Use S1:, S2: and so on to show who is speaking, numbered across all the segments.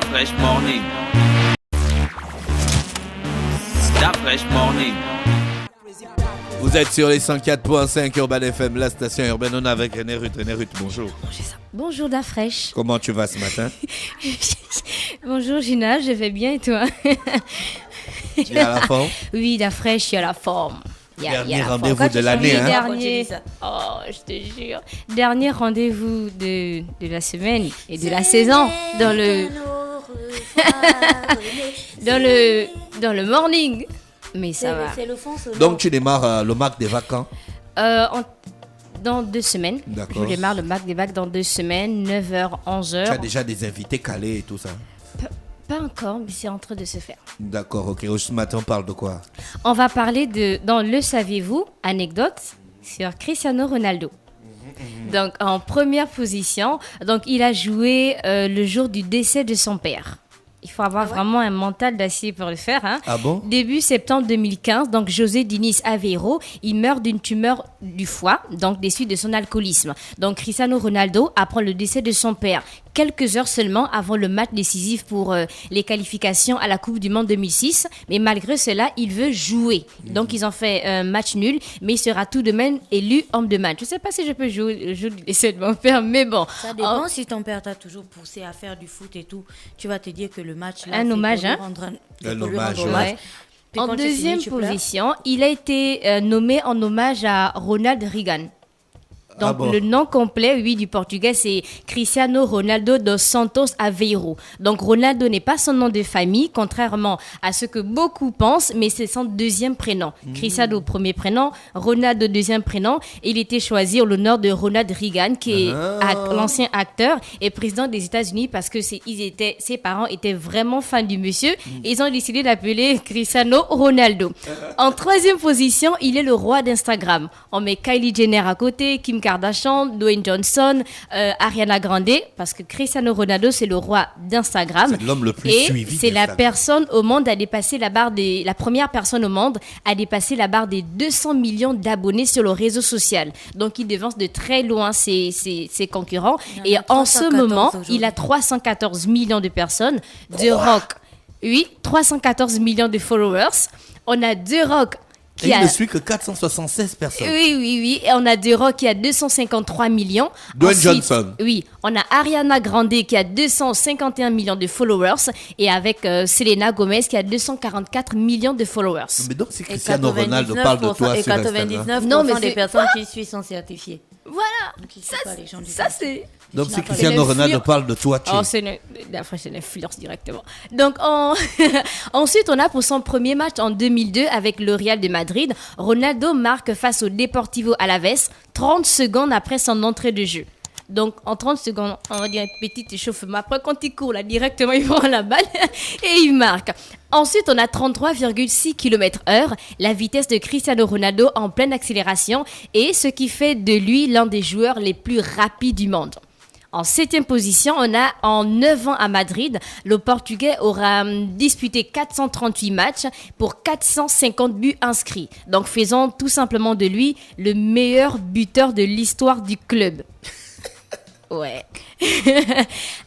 S1: Fresh Morning. Fresh Morning.
S2: Vous êtes sur les 104.5 Urban FM, la station urbaine. On est avec René Ruth. René Ruth, bonjour.
S3: Bonjour Dafresh.
S2: Comment tu vas ce matin?
S3: Bonjour Gina, je vais bien et toi?
S2: Tu es à la forme?
S3: Oui, Dafresh, je suis à la forme.
S2: Dernier rendez-vous de l'année, hein?
S3: Je te jure. Dernier rendez-vous de la semaine et de la saison dans le dans le morning. Mais ça va.
S2: Donc tu démarres le Mac des vacances?
S3: Dans 2 semaines.
S2: D'accord.
S3: Je démarre le Mac des vacances dans 2 semaines, 9h, 11h.
S2: Tu as déjà des invités calés et tout ça?
S3: Pas encore, mais c'est en train de se faire.
S2: D'accord, ok. Ce matin, on parle de quoi?
S3: On va parler dans Le Saviez-vous, anecdote sur Cristiano Ronaldo. Donc, en première position, donc, il a joué le jour du décès de son père. Il faut avoir vraiment un mental d'acier pour le faire. Hein.
S2: Ah bon?
S3: Début septembre 2015, donc José Diniz Aveiro, il meurt d'une tumeur du foie, donc des suites de son alcoolisme. Donc Cristiano Ronaldo apprend le décès de son père quelques heures seulement avant le match décisif pour les qualifications à la Coupe du Monde 2006. Mais malgré cela, il veut jouer. Donc ils ont fait un match nul, mais il sera tout de même élu homme de match. Je ne sais pas si je peux jouer le décès de mon père, mais bon.
S4: Ça dépend si ton père t'a toujours poussé à faire du foot et tout. Tu vas te dire que le match là,
S3: un hommage, hein?
S2: Un hommage,
S3: ouais. En deuxième position, il a été nommé en hommage à Ronald Reagan. Donc, le nom complet, du portugais, c'est Cristiano Ronaldo dos Santos Aveiro. Donc, Ronaldo n'est pas son nom de famille, contrairement à ce que beaucoup pensent, mais c'est son deuxième prénom. Cristiano, premier prénom, Ronaldo, deuxième prénom. Il était choisi en l'honneur de Ronald Reagan, qui est l'ancien acteur et président des États-Unis, parce que ses parents étaient vraiment fans du monsieur. Et ils ont décidé d'appeler Cristiano Ronaldo. En troisième position, il est le roi d'Instagram. On met Kylie Jenner à côté, Kim Kardashian, Dwayne Johnson, Ariana Grande, parce que Cristiano Ronaldo, c'est le roi d'Instagram.
S2: C'est l'homme le plus suivi.
S3: Et c'est la personne au monde à dépasser la première personne au monde à dépasser la barre des 200 millions d'abonnés sur le réseau social. Donc, il devance de très loin ses concurrents. Et en ce moment, il a 314 millions de personnes. The Rock, 314 millions de followers. On a The Rock,
S2: il ne suit que 476 personnes.
S3: Oui. Et on a The Rock qui a 253 millions.
S2: Dwayne Johnson.
S3: Oui. On a Ariana Grande qui a 251 millions de followers. Et avec Selena Gomez qui a 244 millions de followers.
S2: Mais donc, si Cristiano Ronaldo parle de toi sur Instagram.
S4: 99% des personnes qui suivent sont certifiées.
S3: Voilà. Ça c'est...
S2: Donc, si Cristiano Ronaldo parle de toi,
S3: c'est une influence directement. Donc, ensuite, on a pour son premier match en 2002 avec le Real de Madrid, Ronaldo marque face au Deportivo Alavés 30 secondes après son entrée de jeu. Donc, en 30 secondes, on va dire un petit échauffement. Après, quand il court, là, directement, il prend la balle et il marque. Ensuite, on a 33,6 km/h, la vitesse de Cristiano Ronaldo en pleine accélération et ce qui fait de lui l'un des joueurs les plus rapides du monde. En 7e position, on a en 9 ans à Madrid, le Portugais aura disputé 438 matchs pour 450 buts inscrits. Donc faisons tout simplement de lui le meilleur buteur de l'histoire du club. Ouais.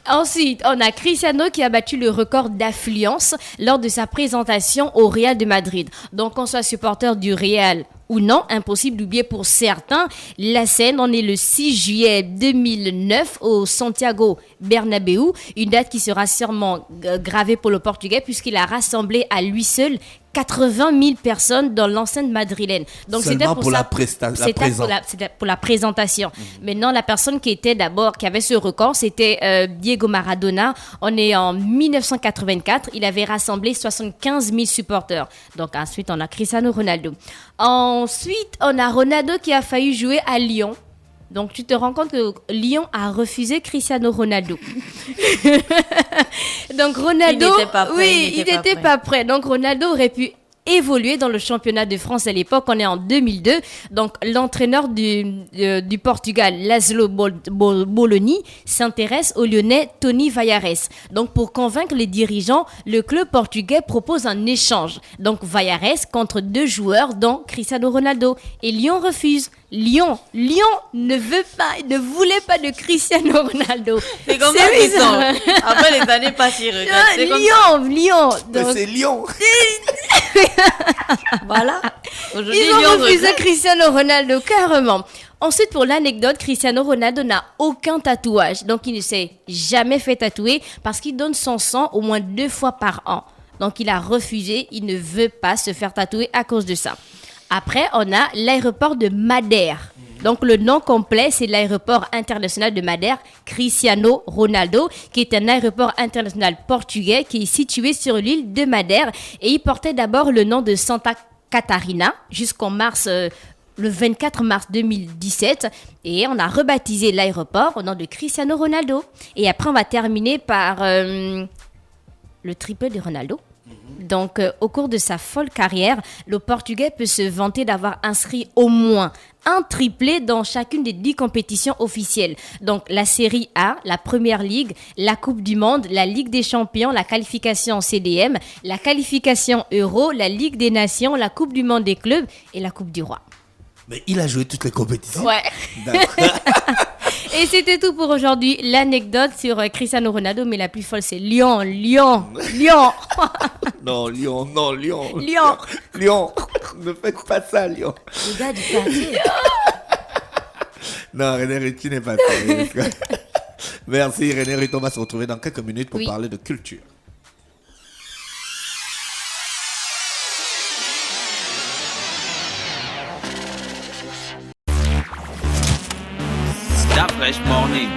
S3: Ensuite, on a Cristiano qui a battu le record d'affluence lors de sa présentation au Real de Madrid. Donc, qu'on soit supporter du Real ou non, impossible d'oublier pour certains la scène. On est le 6 juillet 2009 au Santiago Bernabéu, une date qui sera sûrement gravée pour le Portugais puisqu'il a rassemblé à lui seul 80 000 personnes dans l'enceinte madrilène. Donc
S2: seulement
S3: c'était pour la présentation. Maintenant, la personne qui avait ce record, c'était Diego Maradona. On est en 1984. Il avait rassemblé 75 000 supporters. Donc ensuite, on a Cristiano Ronaldo. Ensuite, on a Ronaldo qui a failli jouer à Lyon. Donc, tu te rends compte que Lyon a refusé Cristiano Ronaldo. Donc, Ronaldo...
S4: Il n'était pas prêt.
S3: Il n'était pas prêt. Donc, Ronaldo aurait pu évolué dans le championnat de France à l'époque. On est en 2002. Donc, l'entraîneur du Portugal, Laszlo Bologna, s'intéresse au Lyonnais Tony Vallares. Donc, pour convaincre les dirigeants, le club portugais propose un échange. Donc, Vallares contre 2 joueurs, dont Cristiano Ronaldo. Et Lyon refuse. Lyon ne voulait pas de Cristiano Ronaldo.
S4: C'est comme ça qu'ils sont. Après les années passent, ils regardent. C'est comme
S3: Lyon. Donc,
S2: C'est Lyon.
S4: voilà. Aujourd'hui,
S3: ils ont
S4: Lyon
S3: refusé
S4: regrette.
S3: Cristiano Ronaldo, carrément. Ensuite, pour l'anecdote, Cristiano Ronaldo n'a aucun tatouage. Donc, il ne s'est jamais fait tatouer parce qu'il donne son sang au moins 2 fois par an. Donc, il a refusé. Il ne veut pas se faire tatouer à cause de ça. Après, on a l'aéroport de Madère. Donc, le nom complet, c'est l'aéroport international de Madère, Cristiano Ronaldo, qui est un aéroport international portugais qui est situé sur l'île de Madère. Et il portait d'abord le nom de Santa Catarina jusqu'en le 24 mars 2017. Et on a rebaptisé l'aéroport au nom de Cristiano Ronaldo. Et après, on va terminer par le triplé de Ronaldo. Donc, au cours de sa folle carrière, le Portugais peut se vanter d'avoir inscrit au moins un triplé dans chacune des 10 compétitions officielles. Donc, la Série A, la Première Ligue, la Coupe du Monde, la Ligue des Champions, la qualification CDM, la qualification Euro, la Ligue des Nations, la Coupe du Monde des clubs et la Coupe du Roi.
S2: Mais il a joué toutes les compétitions.
S3: Ouais.
S2: D'accord.
S3: Et c'était tout pour aujourd'hui. L'anecdote sur Cristiano Ronaldo, mais la plus folle, c'est Lyon.
S2: Non, Lyon.
S3: Lyon.
S2: Lyon. Ne faites pas ça, Lyon.
S4: Les gars du quartier.
S2: Non, René Ruth, tu n'es pas sérieux. Merci, René Ruth. On va se retrouver dans quelques minutes pour
S3: Oui.
S2: parler de culture.
S1: That fresh morning.